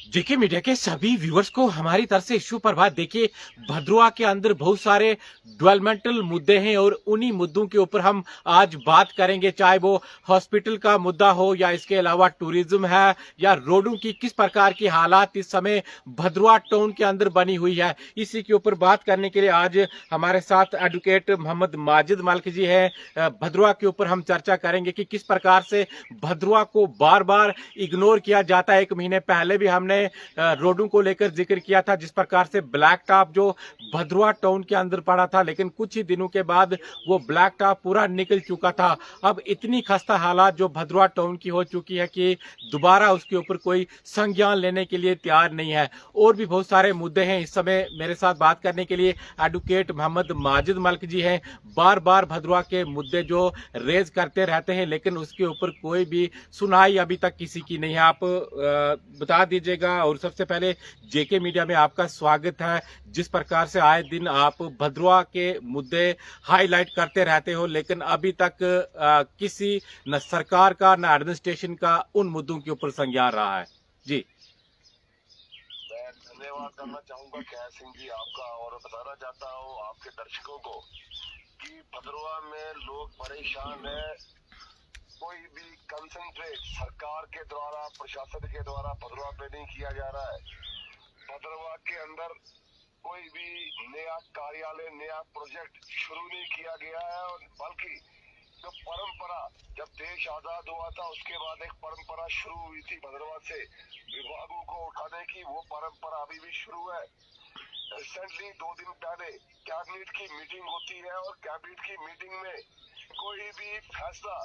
जेके media के सभी viewers को हमारी तरफ से सुप्रभात। देखिए, भद्रवा के अंदर बहुत सारे डेवलपमेंटल मुद्दे हैं और उन्हीं मुद्दों के ऊपर हम आज बात करेंगे, चाहे वो हॉस्पिटल का मुद्दा हो या इसके अलावा टूरिज्म है या रोडों की किस प्रकार की हालात इस समय भद्रवा टाउन के अंदर बनी हुई है। इसी के ऊपर बात करने के लिए आज हमारे साथ एडवोकेट मोहम्मद माजिद मलिक जी है। भद्रवा के ऊपर हम चर्चा करेंगे कि किस प्रकार से भद्रवा को बार बार इग्नोर किया जाता है। एक महीने पहले भी हमने रोडों को लेकर जिक्र किया था, जिस प्रकार से ब्लैक टॉप जो भद्रवा टाउन के अंदर पड़ा था, लेकिन कुछ ही दिनों के बाद वो ब्लैक टॉप पूरा निकल चुका था। अब इतनी खस्ता हालात जो भद्रवा टाउन की हो चुकी है कि दोबारा उसके ऊपर कोई संज्ञान लेने के लिए तैयार नहीं है। और भी बहुत सारे मुद्दे हैं। इस समय मेरे साथ बात करने के लिए एडवोकेट मोहम्मद माजिद मलिक जी हैं। बार बार भद्रवा के मुद्दे जो रेज करते रहते हैं, लेकिन उसके ऊपर कोई भी सुनवाई अभी तक किसी की नहीं है। आप बता दीजिएगा। और सबसे पहले जेके मीडिया में आपका स्वागत है। जिस प्रकार से आए दिन आप भद्रवा के मुद्दे हाईलाइट करते रहते हो, लेकिन अभी तक किसी न सरकार का न एडमिनिस्ट्रेशन का उन मुद्दों के ऊपर संज्ञान रहा है। जी, मैं धन्यवाद करना चाहूंगा कैर सिंह जी आपका, और बताना चाहता हूँ आपके दर्शकों को कि भद्रवा में लोग परेशान है। कोई भी कंसंट्रेट सरकार के द्वारा, प्रशासन के द्वारा भद्रवा पे नहीं किया जा रहा है। भद्रवा के अंदर कोई भी नया कार्यालय, नया प्रोजेक्ट शुरू नहीं किया गया है, और बल्कि जो परंपरा, जब देश आजाद हुआ था उसके बाद एक परंपरा शुरू हुई थी भद्रवा से विभागों को उठाने की, वो परंपरा अभी भी शुरू है। रिसेंटली 2 दिन पहले कैबिनेट की मीटिंग होती है, और कैबिनेट की मीटिंग में कोई भी फैसला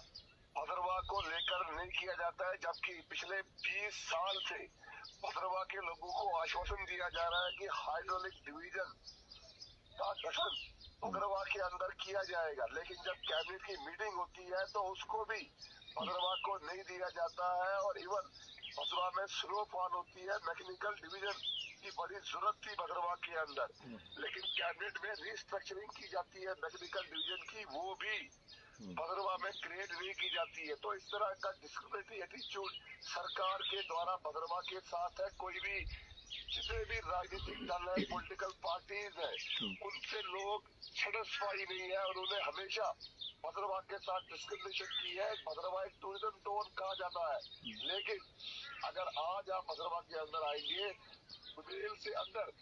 भद्रवा को लेकर नहीं किया जाता है, जबकि पिछले 20 साल से भद्रवा के लोगों को आश्वासन दिया जा रहा है कि हाइड्रोलिक डिवीजन का गठन भद्रवा के अंदर किया जाएगा। लेकिन जब कैबिनेट की मीटिंग होती है तो उसको भी भद्रवा को नहीं दिया जाता है। और इवन भद्रवा में स्लो फॉल होती है, मैकेनिकल डिवीजन की बड़ी जरूरत थी भद्रवा के अंदर, लेकिन कैबिनेट में रिस्ट्रक्चरिंग की जाती है मैकेनिकल डिवीजन की, वो भी भद्रवा में क्रिएट नहीं की जाती है। तो इस तरह का डिस्क्रिमिनेटरी एटीट्यूड सरकार के द्वारा भद्रवा के साथ है। कोई भी जितने भी राजनीतिक दल है, पॉलिटिकल पार्टीज है, उनसे लोग सेटिस्फाई नहीं है, और उन्हें हमेशा भद्रवा के साथ डिस्क्रिमिनेशन की है। भद्रवा एक टूरिज्म टाउन कहा जाता है, लेकिन अगर आज आप भद्रवा के अंदर आएंगे, बुदेल से अंदर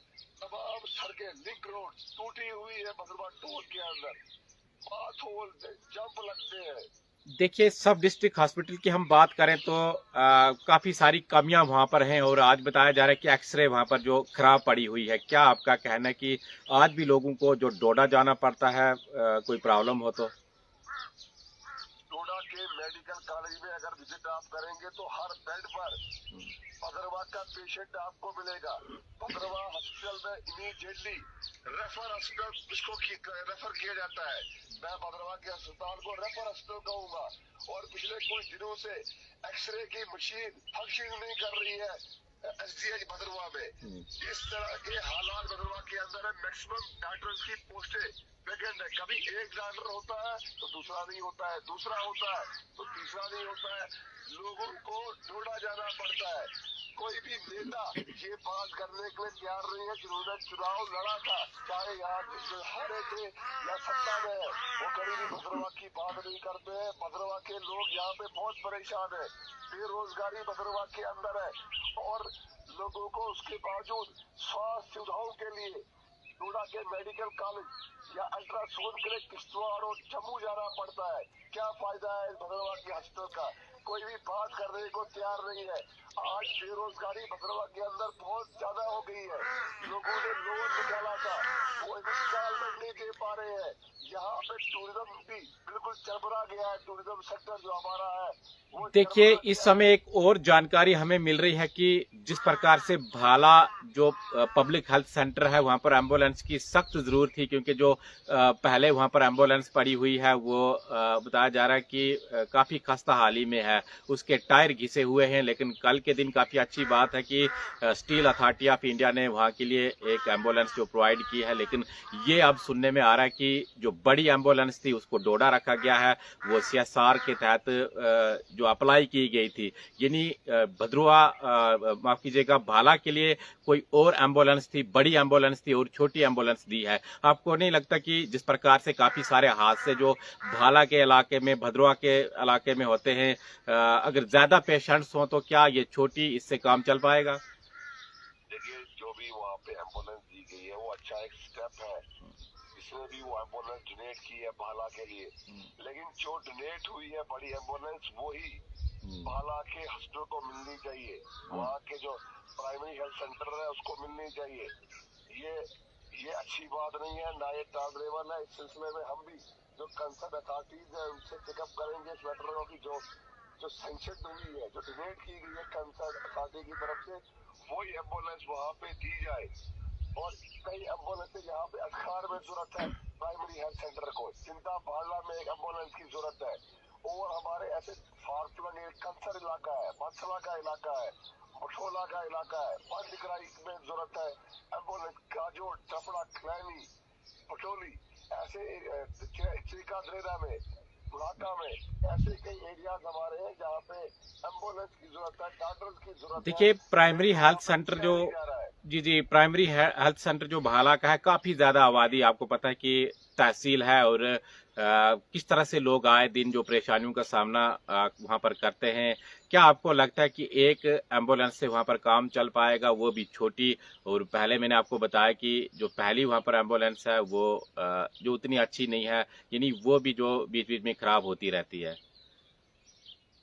तमाम सड़कें, लिंक रोड टूटी हुई है भद्रवा टाउन के अंदर, जंप लगते हैं। देखिए, सब डिस्ट्रिक्ट हॉस्पिटल की हम बात करें तो काफी सारी कमियां वहां पर हैं, और आज बताया जा रहा है कि एक्सरे वहां पर जो खराब पड़ी हुई है। क्या आपका कहना है कि आज भी लोगों को जो डोडा जाना पड़ता है, कोई प्रॉब्लम हो तो? डोडा के मेडिकल कॉलेज में अगर विजिट आप करेंगे तो हर बेड पर भद्रवा का पेशेंट आपको मिलेगा। भद्रवा हॉस्पिटल में इमीडिएटली रेफर हॉस्पिटल जिसको रेफर किया जाता है, मैं भद्रवा के अस्पताल को रेफर हॉस्पिटल कहूंगा। और पिछले कुछ दिनों से एक्सरे की मशीन फंक्शन नहीं कर रही है एसडीएच भद्रवा में। इस तरह के हालात भद्रवा के अंदर है। मैक्सिमम डॉक्टर्स की पोस्टें वैकेंट है। कभी एक डॉक्टर होता है तो दूसरा नहीं होता है, दूसरा होता है तो तीसरा नहीं होता है। लोगों को डोडा जाना पड़ता है। कोई भी नेता ये बात करने के लिए तैयार नहीं है जिन्होंने चुनाव लड़ा था, चाहे यहाँ हारे थे या सत्ता में है, वो कभी भी भद्रवा की बात नहीं करते हैं। भद्रवा के लोग यहाँ पे बहुत परेशान है, बेरोजगारी भद्रवा के अंदर है, और लोगों को उसके बावजूद स्वास्थ्य सुविधाओं के लिए डोडा के मेडिकल कॉलेज या अल्ट्रासाउंड के लिए किश्तवाड़ और जम्मू जाना पड़ता है। क्या फायदा है भद्रवा के हॉस्पिटल का? कोई भी बात करने को तैयार नहीं है। आज बेरोजगारी भद्रवा के अंदर बहुत ज्यादा हो गई है। लोगों ने लोन निकाला था, वो इंस्टॉलमेंट नहीं दे पा रहे हैं। यहाँ पे टूरिज्म भी बिल्कुल चरमरा गया है। टूरिज्म सेक्टर जो हमारा है वो देखिए, इस समय एक और जानकारी हमें मिल रही है कि जिस प्रकार से भाला जो पब्लिक हेल्थ सेंटर है, वहां पर एम्बुलेंस की सख्त जरूरत थी, क्योंकि जो पहले वहां पर एम्बुलेंस पड़ी हुई है वो बताया जा रहा है कि काफी खस्ता हाली में है। है उसके टायर घिसे हुए हैं। लेकिन कल के दिन काफ़ी अच्छी बात है कि स्टील अथॉरिटी ऑफ इंडिया ने वहाँ के लिए एक एम्बुलेंस जो प्रोवाइड की है। लेकिन ये अब सुनने में आ रहा है कि जो बड़ी एम्बुलेंस थी उसको डोडा रखा गया है, वो CSR के तहत जो अप्लाई की गई थी, यानी भद्रुआ माफ कीजिएगा भाला के लिए कोई और एम्बुलेंस थी, बड़ी एम्बुलेंस थी और छोटी एम्बुलेंस दी है। आपको नहीं लगता कि जिस प्रकार से काफी सारे हादसे जो भाला के इलाके में, भद्रुआ के इलाके में होते हैं, अगर ज्यादा पेशेंट्स हो तो क्या ये छोटी इससे काम चल पाएगा? देखिए, जो भी वहाँ पे एम्बुलेंस दी गई है वो अच्छा एक स्टेप है, इसमें भी वो एम्बुलेंस डोनेट की है भाला के लिए। लेकिन जो डोनेट हुई है बड़ी एम्बुलेंस वो ही भाला के हॉस्पिटल को मिलनी चाहिए, वहाँ के जो प्राइमरी हेल्थ सेंटर है उसको मिलनी चाहिए। ये अच्छी बात नहीं है, ना ये टॉलरेबल है। इस सिलसिले में हम भी जो कंसर्न अथॉरिटीज है उनसे चेकअप करेंगे इस मैटर की जो सैंक्शन हुई है, जो डोनेट की गई है कंसर्न अथॉरिटी की तरफ से, वही एम्बुलेंस वहाँ पे दी जाए। और कई एम्बुलेंस यहाँ पे अखाड़ में जरूरत है प्राइमरी हेल्थ सेंटर को, चिंता भाला में एक एम्बुलेंस की जरूरत है। और हमारे ऐसे फार फ्लंग कंसर इलाका है, बंसला का इलाका है, मठोला का इलाका है, पंचग्राही में जरूरत है एम्बुलेंस का, जो टपड़ा खलैनी पटोली ऐसे चिका दरेरा में, बुढ़ाका में, ऐसे कई एरियाज हमारे हैं जहाँ पे एम्बुलेंस की जरूरत है, डॉक्टर्स की जरूरत है। देखिए, प्राइमरी हेल्थ सेंटर जो जी प्राइमरी हेल्थ सेंटर जो भाला का है, काफी ज्यादा आबादी, आपको पता है कि तहसील है और किस तरह से लोग आए दिन जो परेशानियों का सामना वहां पर करते हैं। क्या आपको लगता है कि एक एम्बुलेंस से वहां पर काम चल पाएगा, वो भी छोटी? और पहले मैंने आपको बताया कि जो पहली वहां पर एम्बुलेंस है वो जो उतनी अच्छी नहीं है, यानी वो भी जो बीच बीच में खराब होती रहती है।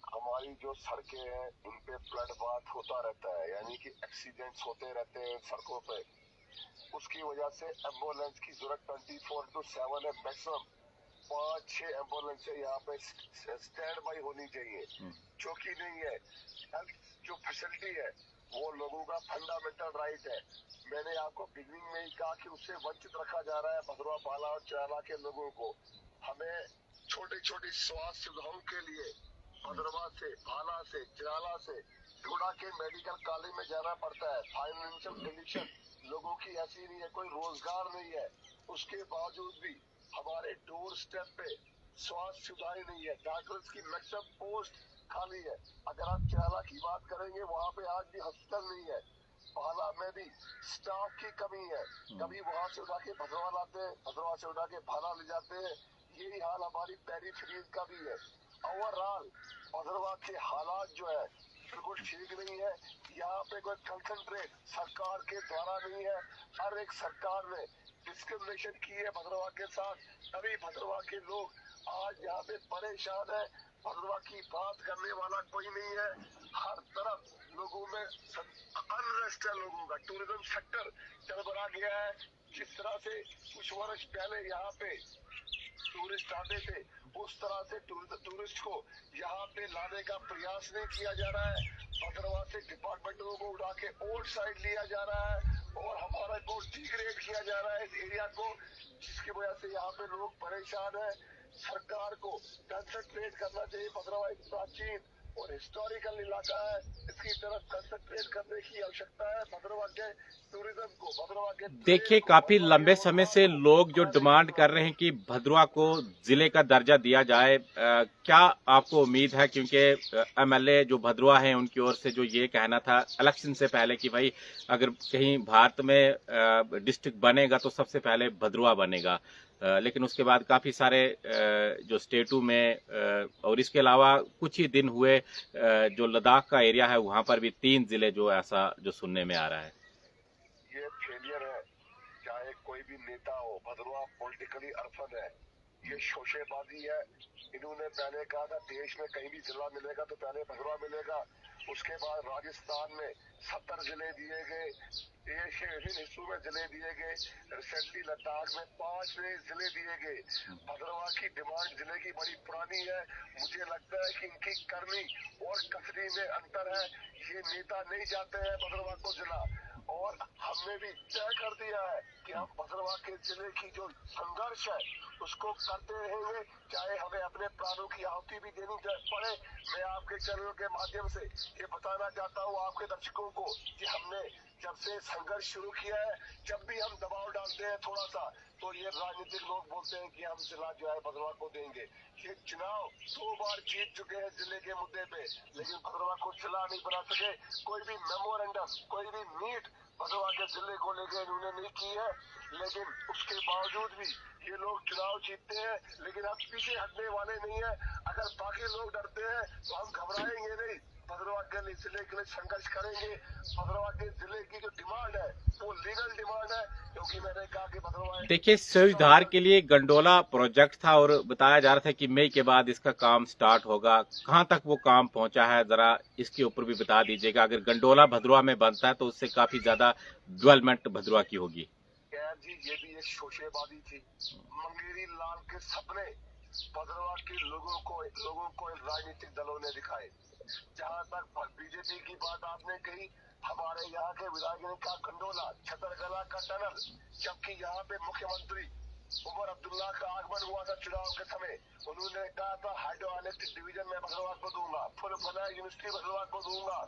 हमारी जो सड़कें हैं उन पे फ्लड बात होता रहता है, यानी कि एक्सीडेंट्स होते रहते हैं सड़कों पे। उसकी वजह से एम्बुलेंस की जरूरत 24/7 है। मैक्सिमम 5-6 एम्बुलेंस यहाँ पे स्टैंड बाई होनी चाहिए, जो कि नहीं है। हेल्थ जो फैसिलिटी है वो लोगों का फंडामेंटल राइट है। मैंने आपको बिगनिंग में ही कहा कि उससे वंचित रखा जा रहा है भद्रवा, बाला और चिराला के लोगों को। हमें छोटी छोटी स्वास्थ्य सुविधाओं के लिए भद्रवा से, भाला से, चिराला से डोडा के मेडिकल कॉलेज में जाना पड़ता है। फाइनेंशियल कंडीशन लोगों की ऐसी नहीं है, कोई रोजगार नहीं है, उसके बावजूद भी हमारे डोर स्टेप पे स्वास्थ्य सुविधाएं नहीं है, डॉक्टर्स की मैक्सिमम पोस्ट खाली है। अगर आप चिराला की बात करेंगे वहाँ पे आज भी हॉस्पिटल नहीं है। भाला में भी स्टाफ की कमी है, कभी वहाँ से उठा के भद्रवा लाते हैं, भद्रवा से उठा के भाला ले जाते हैं। यही हाल हमारी पेरीफेरीज का भी है। ओवरऑल भद्रवा के हालात जो है बिल्कुल ठीक नहीं है। यहाँ पे कोई कंसंट्रेट सरकार के द्वारा नहीं है। हर एक सरकार ने डिस्क्रिमिनेशन की है भद्रवा के साथ, तभी भद्रवा के लोग आज यहाँ पे परेशान है। भद्रवा की बात करने वाला कोई नहीं है। हर तरफ लोगों में अनरेस्ट है, लोगों का टूरिज्म सेक्टर चरमरा गया है। जिस तरह से कुछ वर्ष पहले यहाँ पे टूरिस्ट आते थे, उस तरह से टूरिस्ट को यहाँ पे लाने का प्रयास नहीं किया जा रहा है। भद्रवा से डिपार्टमेंटों को उठा के ओल्ड साइड लिया जा रहा है और हमारा को डिग्रेड किया जा रहा है इस एरिया को, जिसकी वजह से यहाँ पे लोग परेशान है। सरकार को कंसंट्रेट करना चाहिए। भद्रवा एक प्राचीन और हिस्टोरिकल इलाका है, इसकी तरफ कंसंट्रेट करने की आवश्यकता है। भद्रवा के टूरिज्म को, भद्रवा के देखिए, काफी लंबे समय से लोग जो डिमांड कर रहे हैं कि भद्रवा को जिले का दर्जा दिया जाए, क्या आपको उम्मीद है? क्योंकि MLA जो भद्रवा हैं उनकी ओर से जो ये कहना था इलेक्शन से पहले कि भाई अगर कहीं भारत में डिस्ट्रिक्ट बनेगा तो सबसे पहले भद्रवा बनेगा। लेकिन उसके बाद काफी सारे जो स्टेटों में और इसके अलावा कुछ ही दिन हुए जो लद्दाख का एरिया है वहां पर भी 3 जिले जो ऐसा जो सुनने में आ रहा है। ये फेलियर है, चाहे कोई भी नेता हो। भद्रवा पॉलिटिकली अर्फन है, ये शोशेबाजी है। इन्होंने पहले कहा था देश में कहीं भी जिला मिलेगा तो पहले भद्रवा मिलेगा। उसके बाद राजस्थान में 70 जिले दिए गए, देश के विभिन्न हिस्सों में जिले दिए गए। रिसेंटली लद्दाख में 5 नए जिले दिए गए। भद्रवा की डिमांड जिले की बड़ी पुरानी है। मुझे लगता है कि इनकी करनी और कसरी में अंतर है। ये नेता नहीं चाहते हैं भद्रवा को जिला, और हमने भी तय कर दिया है कि हम भद्रवाह के जिले की जो संघर्ष है उसको करते रहेंगे, चाहे हमें अपने प्राणों की आहुति भी देनी पड़े। मैं आपके चैनल के माध्यम से ये बताना चाहता हूँ आपके दर्शकों को कि हमने जब से संघर्ष शुरू किया है, जब भी हम दबाव डालते हैं थोड़ा सा, तो ये राजनीतिक लोग बोलते हैं कि हम जिला जो है भद्रवाह को देंगे। ये चुनाव 2 बार जीत चुके हैं जिले के मुद्दे पे, लेकिन भद्रवाह को जिला नहीं बना सके। कोई भी मेमोरेंडम, कोई भी नीट भद्रवाह के जिले को लेकर इन्होंने नहीं की है, लेकिन उसके बावजूद भी ये लोग चुनाव जीतते हैं। लेकिन हम पीछे हटने वाले नहीं है। अगर बाकी लोग डरते हैं तो हम घबराएंगे नहीं, भद्रवाह के जिले के लिए संघर्ष करेंगे। भद्रवाह के जिले की जो डिमांड है वो लीगल डिमांड है, क्योंकि मैंने कहा कि भद्रवाह देखिए, सुधार के लिए गंडोला प्रोजेक्ट था और बताया जा रहा था कि मई के बाद इसका काम स्टार्ट होगा। कहां तक वो काम पहुंचा है, जरा इसके ऊपर भी बता दीजिएगा। अगर गंडोला भद्रवाह में बनता है तो उससे काफी ज्यादा डेवलपमेंट भद्रवाह की होगी। खैर जी, ये भी एक शोशेबाजी थी। मंगेरी लाल के सपने भद्रवाह के लोगों को राजनीतिक दलों ने दिखाए। जहां तक बीजेपी की बात आपने कही, हमारे यहाँ के विधायक ने कहा गंडोला छतरकला का टनल, जबकि यहाँ पे मुख्यमंत्री उमर अब्दुल्ला का आगमन हुआ था चुनाव के समय। उन्होंने कहा था हाइड्रो इलेक्ट्रिक डिवीजन में भद्रवाह को दूंगा, फुल फना यूनिवर्सिटी भद्रवाह को दूंगा।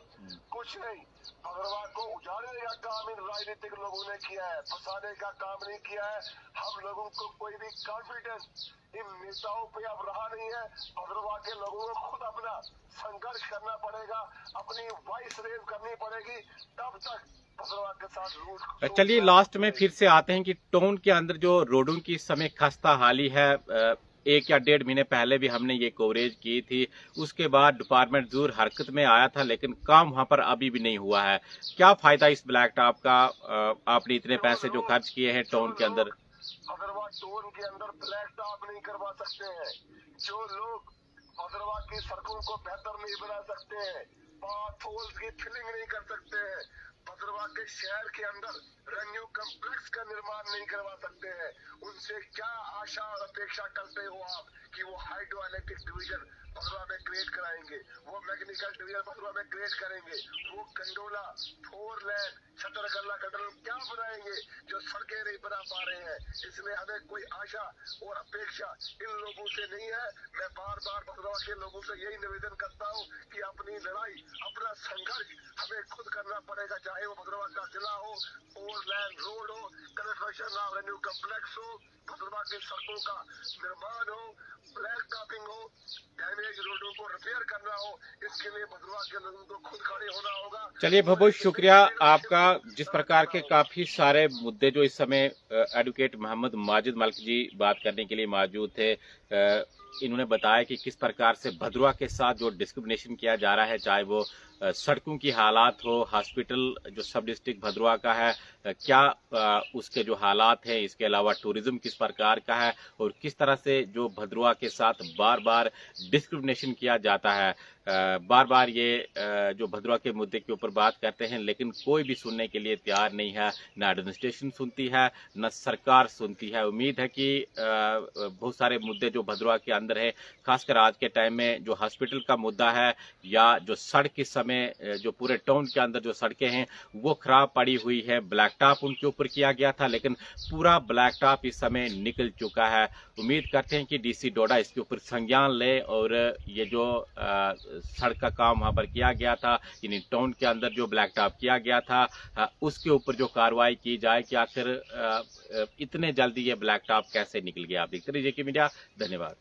कुछ नहीं, भद्रवाह को उजाड़ने का काम इन राजनीतिक लोगों ने किया है, फंसाने का काम नहीं किया है। हम लोगों को कोई भी कॉन्फिडेंस इन नेताओं पे अब रहा नहीं है। भद्रवाह के लोगों को खुद अपना संघर्ष करना पड़ेगा, अपनी वॉइस रेज करनी पड़ेगी, तब तक भद्रवाह के साथ रूट। चलिए, लास्ट में फिर से आते हैं कि टाउन के अंदर जो रोडों की इस समय खस्ता हाली है। 1 या 1.5 महीने पहले भी हमने ये कवरेज की थी। उसके बाद डिपार्टमेंट जरूर हरकत में आया था, लेकिन काम वहां पर अभी भी नहीं हुआ है। क्या फायदा इस ब्लैक टॉप का? आपने इतने पैसे जो खर्च किए हैं टाउन के अंदर। भद्रवाह टाउन के अंदर ब्लैक टॉप नहीं करवा सकते हैं। जो लोग भद्रवाह की सड़कों को बेहतर नहीं बना सकते हैं, पाथ होल्स की फिलिंग नहीं कर सकते हैं, भद्रवाह के शहर के अंदर रेवेन्यू कॉम्प्लेक्स का निर्माण नहीं करवा सकते हैं, उनसे क्या आशा और अपेक्षा करते हो आप कि वो हाइड्रो इलेक्ट्रिक डिवीजन भद्रवाह में क्रिएट कराएंगे, वो मैकेनिकल डिवीजन भद्रवाह में क्रिएट करेंगे, वो गंडोला 4 लेन छतरकला का टनल क्या बनाएंगे जो सड़कें नहीं बना पा रहे हैं। इसलिए हमें कोई आशा और अपेक्षा इन लोगों से नहीं है। मैं बार बार भद्रवाह के लोगों से यही निवेदन करता हूँ कि अपनी लड़ाई, अपना संघर्ष हमें खुद करना पड़ेगा, चाहे वो भद्रवाह का जिला हो, 4 लेन रोड हो, कंस्ट्रक्शन ऑफ रेवेन्यू कॉम्प्लेक्स हो, भद्रवाह की सड़कों का निर्माण हो, ब्लैक टॉपिंग हो, डैमेज रोडों को रिपेयर करना हो, इसके लिए भद्रवाह के लोगों को खुद खड़े होना होगा। चलिए, बहुत बहुत शुक्रिया आपका। जिस प्रकार के काफी सारे मुद्दे जो इस समय एडवोकेट मोहम्मद माजिद मलिक जी बात करने के लिए मौजूद थे, इन्होंने बताया कि किस प्रकार से भद्रवाह के साथ जो डिस्क्रिमिनेशन किया जा रहा है, चाहे वो सड़कों की हालात हो, हॉस्पिटल जो सब डिस्ट्रिक्ट भद्रवाह का है क्या उसके जो हालात हैं, इसके अलावा टूरिज्म किस प्रकार का है और किस तरह से जो भद्रवाह के साथ बार बार डिस्क्रिमिनेशन किया जाता है। बार बार ये जो भद्रवाह के मुद्दे के ऊपर बात करते हैं, लेकिन कोई भी सुनने के लिए तैयार नहीं है, न एडमिनिस्ट्रेशन सुनती है, न सरकार सुनती है। उम्मीद है कि बहुत सारे मुद्दे जो भद्रवाह के अंदर है, खासकर आज के टाइम में जो हॉस्पिटल का मुद्दा है या जो सड़क इस समय जो पूरे टाउन के अंदर जो सड़कें हैं वो खराब पड़ी हुई है, ब्लैक टॉप उनके ऊपर किया गया था, लेकिन पूरा ब्लैक टॉप इस समय निकल चुका है। उम्मीद करते हैं कि डीसी डोडा इसके ऊपर संज्ञान ले और ये जो सड़क का काम वहां पर किया गया था, यानी टाउन के अंदर जो ब्लैक टॉप किया गया था, उसके ऊपर जो कार्रवाई की जाए कि आखिर इतने जल्दी ये ब्लैक टॉप कैसे निकल गया। आप देखते रहिए जेके मीडिया। धन्यवाद।